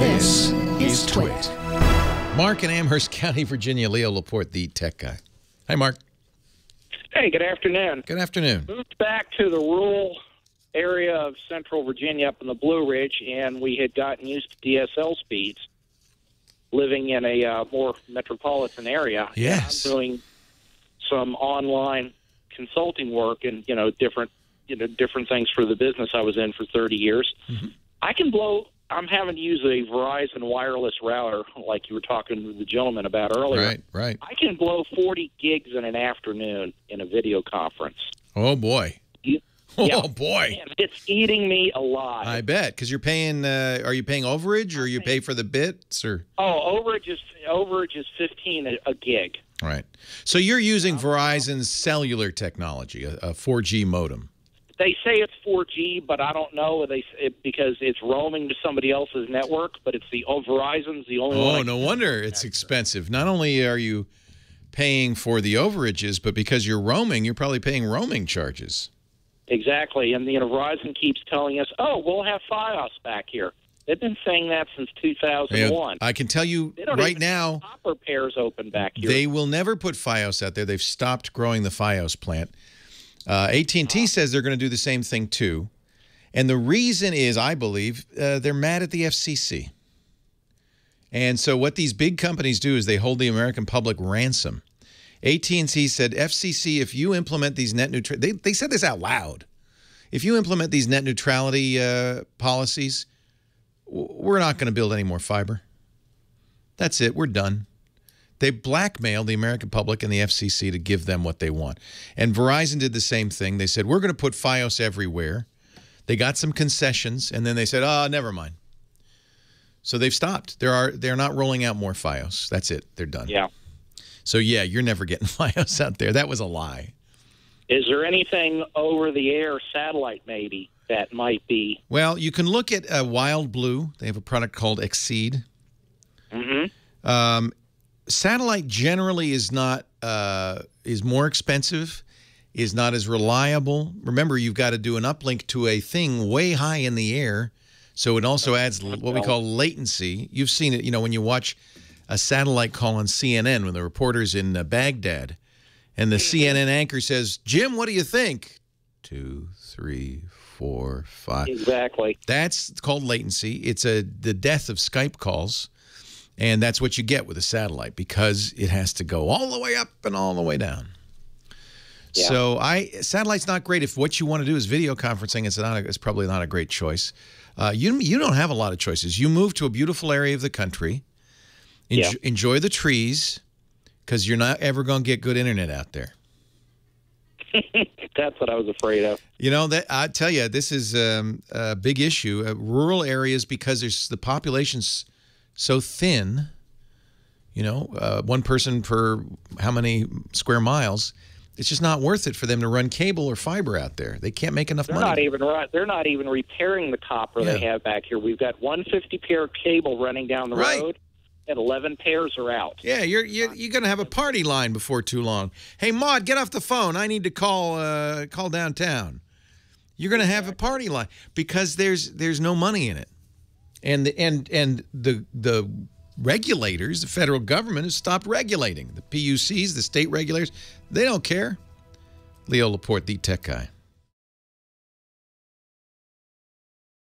This is TWiT. Mark in Amherst County, Virginia. Leo Laporte, the tech guy. Hi, Mark. Hey, good afternoon. Good afternoon. Moved back to the rural area of central Virginia up in the Blue Ridge, and we had gotten used to DSL speeds living in a more metropolitan area. Yes. I'm doing some online consulting work and, different things for the business I was in for 30 years. Mm-hmm. I'm having to use a Verizon wireless router, like you were talking to the gentleman about earlier. Right. I can blow 40 gigs in an afternoon in a video conference. Oh, boy. Oh, boy. Man, it's eating me alive. I bet, because you're paying, are you paying overage, or you pay for the bits? Or? Oh, overage is 15 a gig. Right. So you're using Verizon's cellular technology, a 4G modem. They say it's 4G, but I don't know because it's roaming to somebody else's network, but it's Verizon's the only one. Oh, no wonder it's expensive. Not only are you paying for the overages, but because you're roaming, you're probably paying roaming charges. Exactly. And Verizon keeps telling us, oh, we'll have Fios back here. They've been saying that since 2001. I can tell you right now, copper pairs open back here. They will never put Fios out there. They've stopped growing the Fios plant. AT&T says they're going to do the same thing, too. And the reason is, I believe, they're mad at the FCC. And so what these big companies do is they hold the American public ransom. AT&T said, FCC, if you implement these net neutrality, they said this out loud. If you implement these net neutrality policies, we're not going to build any more fiber. That's it. We're done. They blackmailed the American public and the FCC to give them what they want. And Verizon did the same thing. They said, we're going to put Fios everywhere. They got some concessions, and then they said, oh, never mind. So they've stopped. They're not rolling out more Fios. That's it. They're done. Yeah. So, yeah, you're never getting Fios out there. That was a lie. Is there anything over-the-air satellite maybe that might be? Well, you can look at Wild Blue. They have a product called Exceed. Mm-hmm. Satellite generally is not is more expensive, is not as reliable. Remember, you've got to do an uplink to a thing way high in the air, so it also adds what we call latency. You've seen it, when you watch a satellite call on CNN when the reporter's in Baghdad, and the CNN anchor says, "Jim, what do you think?" 2, 3, 4, 5. Exactly. That's called latency. It's the death of Skype calls. And that's what you get with a satellite, because it has to go all the way up and all the way down. Yeah. So satellite's not great if what you want to do is video conferencing. It's probably not a great choice. You don't have a lot of choices. You move to a beautiful area of the country. Enjoy the trees, because you're not ever going to get good internet out there. That's what I was afraid of. I tell you, this is a big issue. Rural areas, because the population's so thin, one person per how many square miles, it's just not worth it for them to run cable or fiber out there. They can't make enough money. They're not even repairing the copper they have back here. We've got 150 pair of cable running down the road, and 11 pairs are out. Yeah, you're going to have a party line before too long. Hey, Maud, get off the phone. I need to call downtown. You're going to have a party line because there's no money in it. And the regulators, the federal government, has stopped regulating. The PUCs, the state regulators, they don't care. Leo Laporte, the tech guy.